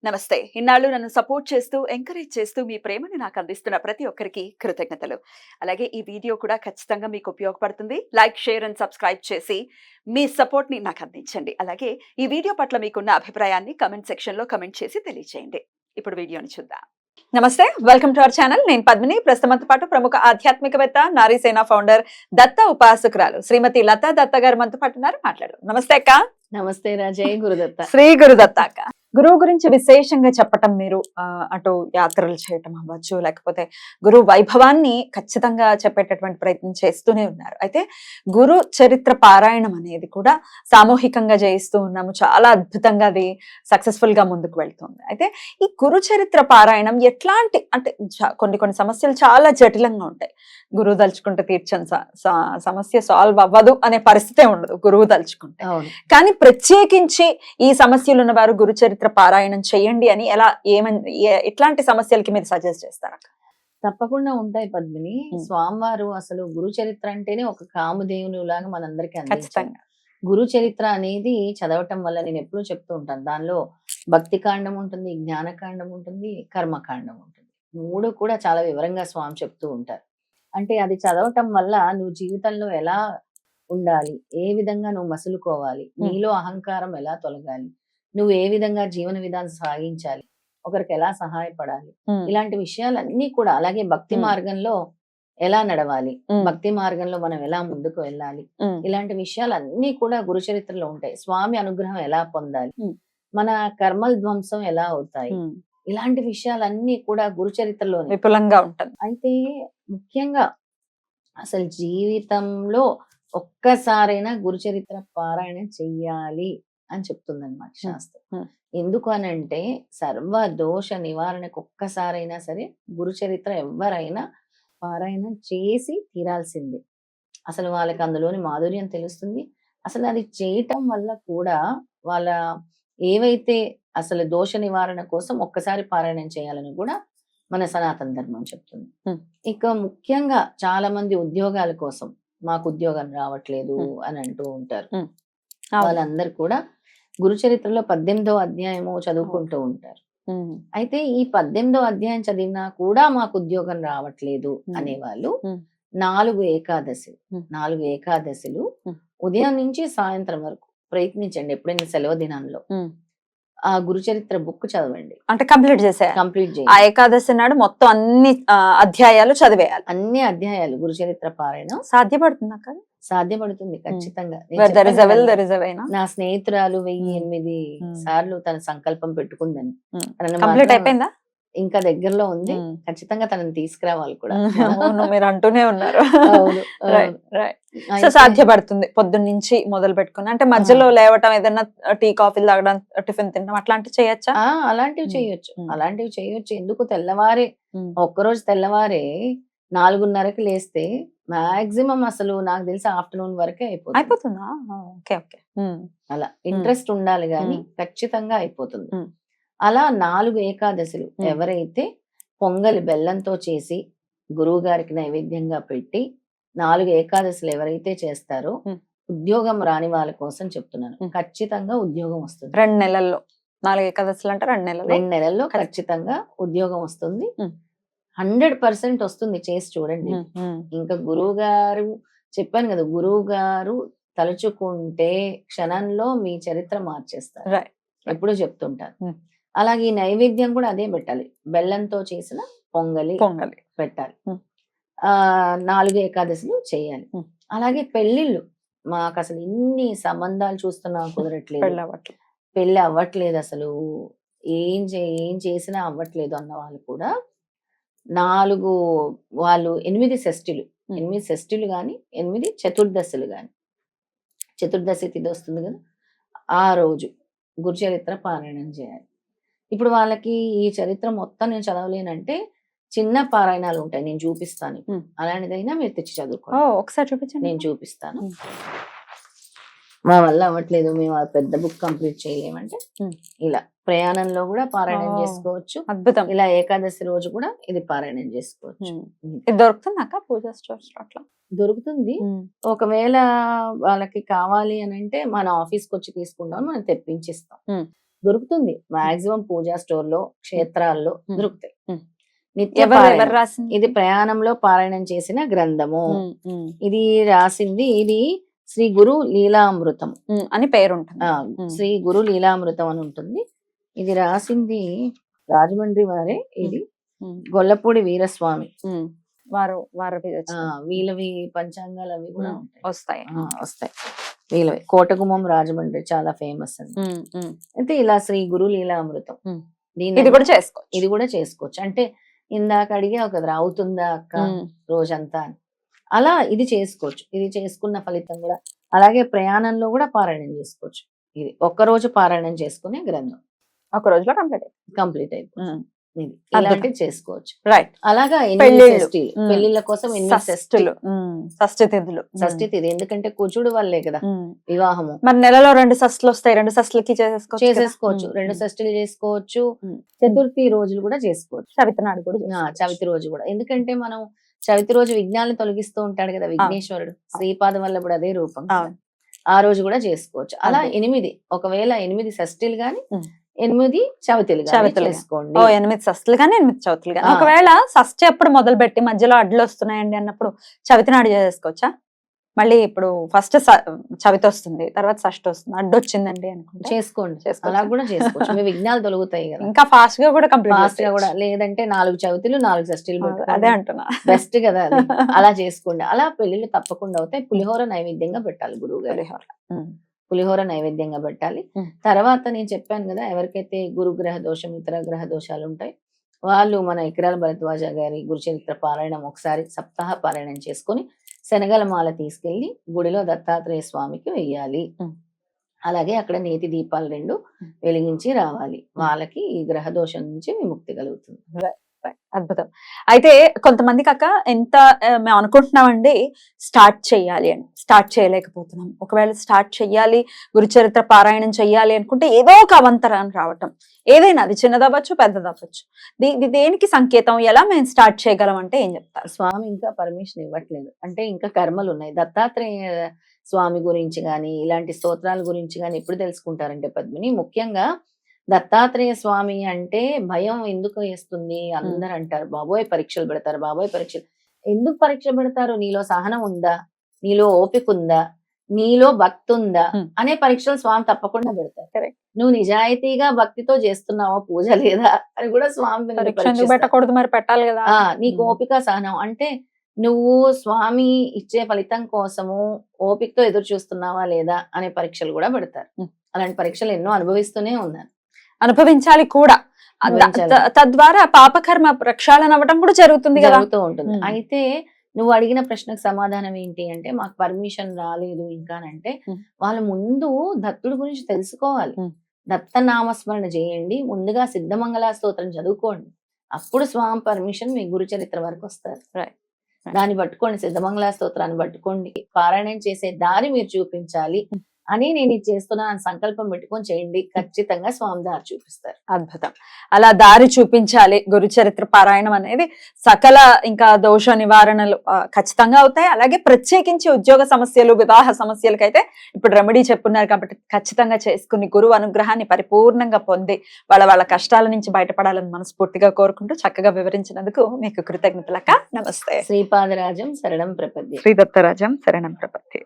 నమస్తే. ఇన్నాళ్ళు నన్ను సపోర్ట్ చేస్తూ, ఎంకరేజ్ చేస్తూ మీ ప్రేమని నాకు అందిస్తున్న ప్రతి ఒక్కరికి కృతజ్ఞతలు. అలాగే ఈ వీడియో కూడా ఖచ్చితంగా మీకు ఉపయోగపడుతుంది. లైక్, షేర్ అండ్ సబ్స్క్రైబ్ చేసి మీ సపోర్ట్‌ని నాకు అందించండి. అలాగే ఈ వీడియో పట్ల మీకున్న అభిప్రాయాన్ని కామెంట్ సెక్షన్‌లో కామెంట్ చేసి తెలియజేయండి. ఇప్పుడు వీడియోని చూద్దాం. నమస్తే. Welcome to our channel. నేను పద్మిని. ప్రస్తుతంతో పాటు ప్రముఖ ఆధ్యాత్మికవేత్త, నారీసేన ఫౌండర్, దత్త ఉపాసకురాలు శ్రీమతి లతా దత్త గారు మనతో పాటు ఉన్నారు. మాట్లాడదాం. నమస్తే అక్క. నమస్తే రాజయ్. గురుదత్త. శ్రీ గురుదత్త అక్క. గురువు గురించి విశేషంగా చెప్పటం, మీరు అటు యాత్రలు చేయటం అవ్వచ్చు, లేకపోతే గురు వైభవాన్ని ఖచ్చితంగా చెప్పేటటువంటి ప్రయత్నం చేస్తూనే ఉన్నారు. అయితే గురు చరిత్ర పారాయణం అనేది కూడా సామూహికంగా చేయిస్తూ ఉన్నాము. చాలా అద్భుతంగా అది సక్సెస్ఫుల్ గా ముందుకు వెళ్తుంది. అయితే ఈ గురు చరిత్ర పారాయణం ఎట్లాంటి అంటే కొన్ని సమస్యలు చాలా జటిలంగా ఉంటాయి. గురువు తలుచుకుంటే తీర్చని సమస్య సాల్వ్ అవ్వదు అనే పరిస్థితే ఉండదు గురువు తలుచుకుంటే. కానీ ప్రత్యేకించి ఈ సమస్యలు ఉన్న వారు గురు చరిత్ర పారాయణం చేయండి అని ఎట్లాంటి సమస్యలకి మీరు సజెస్ట్ చేస్తారా? తప్పకుండా ఉంటాయి పద్మిని. స్వామివారు అసలు గురు చరిత్ర అంటేనే ఒక కామధేవుని లాగా మనందరికీ అందించారు. గురు చరిత్ర అనేది చదవటం వల్ల నేను ఎప్పుడూ చెప్తూ ఉంటాను, దానిలో భక్తి కాండం ఉంటుంది, జ్ఞానకాండం ఉంటుంది, కర్మకాండం ఉంటుంది. మూడు కూడా చాలా వివరంగా స్వామి చెప్తూ ఉంటారు. అంటే అది చదవటం వల్ల నువ్వు జీవితంలో ఎలా ఉండాలి, ఏ విధంగా నువ్వు మసులుకోవాలి, నీలో అహంకారం ఎలా తొలగాలి, నువ్వు ఏ విధంగా జీవన విధానం సాగించాలి, ఒకరికి ఎలా సహాయపడాలి, ఇలాంటి విషయాలన్నీ కూడా, అలాగే భక్తి మార్గంలో ఎలా నడవాలి, భక్తి మార్గంలో మనం ఎలా ముందుకు వెళ్ళాలి, ఇలాంటి విషయాలన్నీ కూడా గురు చరిత్రలో ఉంటాయి. స్వామి అనుగ్రహం ఎలా పొందాలి, మన కర్మల ధ్వంసం ఎలా అవుతాయి, ఇలాంటి విషయాలన్నీ కూడా గురు చరిత్రలో విపులంగా ఉంటుంది. అయితే ముఖ్యంగా అసలు జీవితంలో ఒక్కసారైనా గురు చరిత్ర పారాయణం చెయ్యాలి అని చెప్తుంది అనమాట శాస్త్రం. ఎందుకు అనంటే సర్వ దోష నివారణకు ఒక్కసారైనా సరే గురు చరిత్ర ఎవరైనా పారాయణం చేసి తీరాల్సిందే. అసలు వాళ్ళకి అందులోని మాధుర్యం తెలుస్తుంది. అసలు అది చేయటం వల్ల కూడా వాళ్ళ ఏవైతే అసలు దోష నివారణ కోసం ఒక్కసారి పారాయణం చేయాలని కూడా మన సనాతన ధర్మం చెప్తుంది. ఇక ముఖ్యంగా చాలా మంది ఉద్యోగాల కోసం మాకు ఉద్యోగం రావట్లేదు అని అంటూ ఉంటారు. వాళ్ళందరూ కూడా గురు చరిత్రలో 18వ అధ్యాయము చదువుకుంటూ ఉంటారు. అయితే ఈ 18వ అధ్యాయం చదివినా కూడా మాకు ఉద్యోగం రావట్లేదు అనేవాళ్ళు 4 ఏకాదశులు ఉదయం నుంచి సాయంత్రం వరకు ప్రయత్నించండి. ఎప్పుడైనా సెలవు దినాల్లో ఆ గురు చరిత్ర బుక్ చదవండి. అంటే కంప్లీట్ చేయండి. ఆ ఏకాదశి నాడు మొత్తం అన్ని అధ్యాయాలు చదివేయాలి. అన్ని అధ్యాయాలు గురు చరిత్ర పారాయణం సాధ్యపడుతుందా? సాధ్యపడుతుంది ఖచ్చితంగా. నా స్నేహితురాలు 1008 సార్లు తన సంకల్పం పెట్టుకుందని. కంప్లీట్ అయిపోయిందా? ఇంకా దగ్గరలో ఉంది. ఖచ్చితంగా తనని తీసుకురావాలి కూడా. మీరు అంటూనే ఉన్నారు. సో సాధ్యపడుతుంది. పొద్దున్న నుంచి మొదలు పెట్టుకుని, అంటే మధ్యలో లేవటం, ఏదైనా టీ కాఫీలు తాగడం, టిఫిన్ తినడం అట్లాంటివి చేయొచ్చా? అలాంటివి చేయొచ్చు. ఎందుకు తెల్లవారే ఒక్కరోజు తెల్లవారే 4:30కి లేస్తే మాక్సిమం అసలు నాకు తెలిసి ఆఫ్టర్నూన్ వరకే అయిపోతుందా? అలా ఇంట్రెస్ట్ ఉండాలి గాని ఖచ్చితంగా అయిపోతుంది. అలా 4 ఏకాదశులు ఎవరైతే పొంగలి బెల్లంతో చేసి గురువు గారికి నైవేద్యంగా పెట్టి 4 ఏకాదశులు ఎవరైతే చేస్తారో ఉద్యోగం రాని వాళ్ళ కోసం చెప్తున్నాను, ఖచ్చితంగా ఉద్యోగం వస్తుంది. 2 నెలల్లో 4 ఏకాదశులు అంటే 2 నెలల్లో ఖచ్చితంగా ఉద్యోగం వస్తుంది. 100% వస్తుంది. చేసి చూడండి. ఇంకా గురువు గారు చెప్పాను కదా, గురువు గారు తలుచుకుంటే క్షణంలో మీ చరిత్ర మార్చేస్తారు. ఎప్పుడు చెప్తుంటారు. అలాగే ఈ నైవేద్యం కూడా అదే పెట్టాలి. బెల్లంతో చేసిన పొంగలి పెట్టాలి. 4 ఏకాదశులు చేయాలి. అలాగే పెళ్లిళ్ళు, మాకు అసలు ఇన్ని సంబంధాలు చూస్తున్నా కుదరట్లేదు, పెళ్లి అవ్వట్లేదు, అసలు ఏం చేసినా అవ్వట్లేదు అన్న వాళ్ళు కూడా 8 షష్ఠులు గాని 8 చతుర్దశులు గాని, చతుర్దశి తిథి వస్తుంది కదా, ఆ రోజు గురు చరిత్ర పారాయణం చేయాలి. ఇప్పుడు వాళ్ళకి ఈ చరిత్ర మొత్తం నేను చదవలేనంటే చిన్న పారాయణాలు ఉంటాయి, నేను చూపిస్తాను. అలాంటిదైనా మీరు తెచ్చి చదువుకోండి. ఒకసారి చూపించండి. నేను చూపిస్తాను. మా వల్ల అవ్వట్లేదు, మేము ఆ పెద్ద బుక్ కంప్లీట్ చేయలేమంటే ఇలా ప్రయాణంలో కూడా పారాయణం చేసుకోవచ్చు. అద్భుతం. ఇలా ఏకాదశి రోజు కూడా ఇది పారాయణం చేసుకోవచ్చు. ఇది దొరుకుతుందాక పూజా స్టోర్స్ అట్లా? దొరుకుతుంది. ఒకవేళ వాళ్ళకి కావాలి అని అంటే మన ఆఫీస్కి వచ్చి తీసుకుంటాం, మనం తెప్పించిస్తాం. దొరుకుతుంది. మాక్సిమం పూజా స్టోర్ లో, క్షేత్రాల్లో ఉమ్. దొరుకుతాయి. ఉమ్. నిత్య ఎవరు పారాయణం. రాసింది? ఇది ప్రయాణంలో పారాయణం చేసిన గ్రంథము. ఇది రాసింది ఇది శ్రీ గురు లీలామృతం అని పేరు ఉంటుంది. శ్రీ గురు లీలామృతం అని ఉంటుంది. ఇది రాసింది రాజమండ్రి వారే. ఇది గొల్లపూడి వీరస్వామి వారు వీళ్ళవి పంచాంగాలు అవి కూడా వస్తాయి. వస్తాయి వీళ్ళవి. కోటగుమ్మం రాజమండ్రి చాలా ఫేమస్ అండి. అయితే ఇలా శ్రీ గురు లీలామృతం ఇది కూడా చేసుకోవచ్చు. ఇది కూడా చేసుకోవచ్చు. అంటే ఇందాక అడిగావు కదా, అవుతుందా అక్క రోజంతా అని. అలా ఇది చేసుకోవచ్చు. ఇది చేసుకున్న ఫలితం కూడా అలాగే ప్రయాణంలో కూడా పారాయణం చేసుకోవచ్చు. ఇది ఒక్కరోజు పారాయణం చేసుకునే గ్రంథం ఒక రోజులో కంప్లీట్ అయిపోతుంది. ఇది ఇలాంటివి చేసుకోవచ్చు. రైట్. అలాగా పెళ్లిళ్ళ కోసం షష్ఠి తిథులు. షష్ఠి తిథి ఎందుకంటే కుజుడు వల్లే కదా వివాహము. మరి నెలలో 2 షష్ఠులు వస్తాయి. 2 షష్ఠులకి చేసేసుకోవచ్చు. 2 షష్ఠులు చేసుకోవచ్చు. చతుర్థి రోజులు కూడా చేసుకోవచ్చు. చవితి నాడు కూడా, చవితి రోజు కూడా. ఎందుకంటే మనం చవితి రోజు విఘ్నాలను తొలగిస్తూ ఉంటాడు కదా విఘ్నేశ్వరుడు. శ్రీపాదం వల్ల కూడా అదే రూపం. ఆ రోజు కూడా చేసుకోవచ్చు. అలా 8 ఒకవేళ 8 షష్ఠీలు గాని 8 చవితులు చేసుకోండి. 8 షష్ఠులు కానీ 8 చవితులు కానీ. ఒకవేళ షష్ఠి ఎప్పుడు మొదలు పెట్టి మధ్యలో అడ్లు వస్తున్నాయండి అన్నప్పుడు చవితి నాడు చేసుకోవచ్చా? మళ్ళీ ఇప్పుడు ఫస్ట్ చవితి వస్తుంది, తర్వాత షష్ఠి వస్తుంది, అడ్డు వచ్చిందండి అనుకుంటే చేసుకోండి. అలా కూడా చేసుకోవచ్చు. మీ విఘ్నాలు తొలగుతాయి కదా. ఇంకా ఫాస్ట్ గా కూడా కంప్లీట్ కూడా. లేదంటే 4 చవితులు 4 షష్ఠీలు అదే అంటున్నా. బెస్ట్ కదా అది. అలా చేసుకోండి. అలా పెళ్లిళ్ళు తప్పకుండా అవుతాయి. పులిహోర నైవేద్యంగా పెట్టాలి గురువు గారు. పులిహోర నైవేద్యంగా పెట్టాలి. తర్వాత నేను చెప్పాను కదా, ఎవరికైతే గురుగ్రహ దోషం, ఇతర గ్రహ దోషాలు ఉంటాయి వాళ్ళు మన ఇక్రాల భరద్వాజ గారి గురుచరిత్ర పారాయణం ఒకసారి సప్తాహ పారాయణం చేసుకొని శనగల మాల తీసుకెళ్లి గుడిలో దత్తాత్రేయ స్వామికి వెయ్యాలి. అలాగే అక్కడ నేతి దీపాలు 2 వెలిగించి రావాలి. వాళ్ళకి ఈ గ్రహ దోషం నుంచి విముక్తి కలుగుతుంది. అద్భుతం. అయితే కొంతమందికి అక్క ఎంత మేము అనుకుంటున్నామండి స్టార్ట్ చెయ్యాలి అని, స్టార్ట్ చేయలేకపోతున్నాం. ఒకవేళ స్టార్ట్ చెయ్యాలి, గురుచరిత్ర పారాయణం చెయ్యాలి అనుకుంటే ఏదో ఒక అవంతరాన్ని రావటం, ఏదైనా అది చిన్నదవ్వచ్చు పెద్దదవ్వచ్చు, దేనికి సంకేతం? ఎలా మేము స్టార్ట్ చేయగలం అంటే ఏం చెప్తారు? స్వామి ఇంకా పర్మిషన్ ఇవ్వట్లేదు. అంటే ఇంకా కర్మలు ఉన్నాయి. దత్తాత్రేయ స్వామి గురించి గాని ఇలాంటి స్తోత్రాల గురించి గాని ఎప్పుడు తెలుసుకుంటారంటే పద్మిని, ముఖ్యంగా దత్తాత్రేయ స్వామి అంటే భయం ఎందుకు వేస్తుంది? అందరు అంటారు బాబోయ్ పరీక్షలు పెడతారు, బాబోయ్ పరీక్షలు. ఎందుకు పరీక్ష పెడతారు? నీలో సహనం ఉందా, నీలో ఓపిక ఉందా, నీలో భక్తి ఉందా అనే పరీక్షలు స్వామి తప్పకుండా పెడతారు. నువ్వు నిజాయితీగా భక్తితో చేస్తున్నావా పూజ లేదా అని కూడా స్వామి పెట్టకూడదు, మరి పెట్టాలి కదా. నీకు ఓపిక సహనం అంటే నువ్వు స్వామి ఇచ్చే ఫలితం కోసము ఓపికతో ఎదురు చూస్తున్నావా లేదా అనే పరీక్షలు కూడా పెడతారు. అలాంటి పరీక్షలు ఎన్నో అనుభవిస్తూనే ఉన్నారు, అనుభవించాలి కూడా. తద్వారా పాపకర్మ ప్రక్షాళన అవ్వడం కూడా జరుగుతూ ఉంటుంది. అయితే నువ్వు అడిగిన ప్రశ్నకు సమాధానం ఏంటి అంటే, మాకు పర్మిషన్ రాలేదు ఇంకా అంటే, వాళ్ళ ముందు దత్తుడి గురించి తెలుసుకోవాలి. దత్త నామస్మరణ చేయండి, ముందుగా సిద్ధమంగళ స్తోత్రం చదువుకోండి, అప్పుడు స్వామి పర్మిషన్ మీ గురు చరిత్ర వరకు వస్తారు. దాన్ని పట్టుకోండి, సిద్ధమంగళ స్తోత్రాన్ని పట్టుకోండి, పారాయణం చేసే దారి మీరు చూపించాలి అని నేను ఇది చేస్తున్నా అని సంకల్పం పెట్టుకొని చేయండి, ఖచ్చితంగా స్వామి దారి చూపిస్తారు. అద్భుతం. అలా దారి చూపించాలి. గురుచరిత్ర పారాయణం అనేది సకల ఇంకా దోష నివారణలు ఖచ్చితంగా అవుతాయి. అలాగే ప్రత్యేకించి ఉద్యోగ సమస్యలు, వివాహ సమస్యలకైతే ఇప్పుడు రెమెడీ చెప్పున్నారు కాబట్టి ఖచ్చితంగా చేసుకుని గురువు అనుగ్రహాన్ని పరిపూర్ణంగా పొంది వాళ్ళ కష్టాల నుంచి బయటపడాలని మనస్ఫూర్తిగా కోరుకుంటూ చక్కగా వివరించినందుకు మీకు కృతజ్ఞతలక్క. నమస్తే. శ్రీపాదరాజం శరణం ప్రపద్యే. శ్రీ దత్తరాజం శరణం ప్రపద్యే.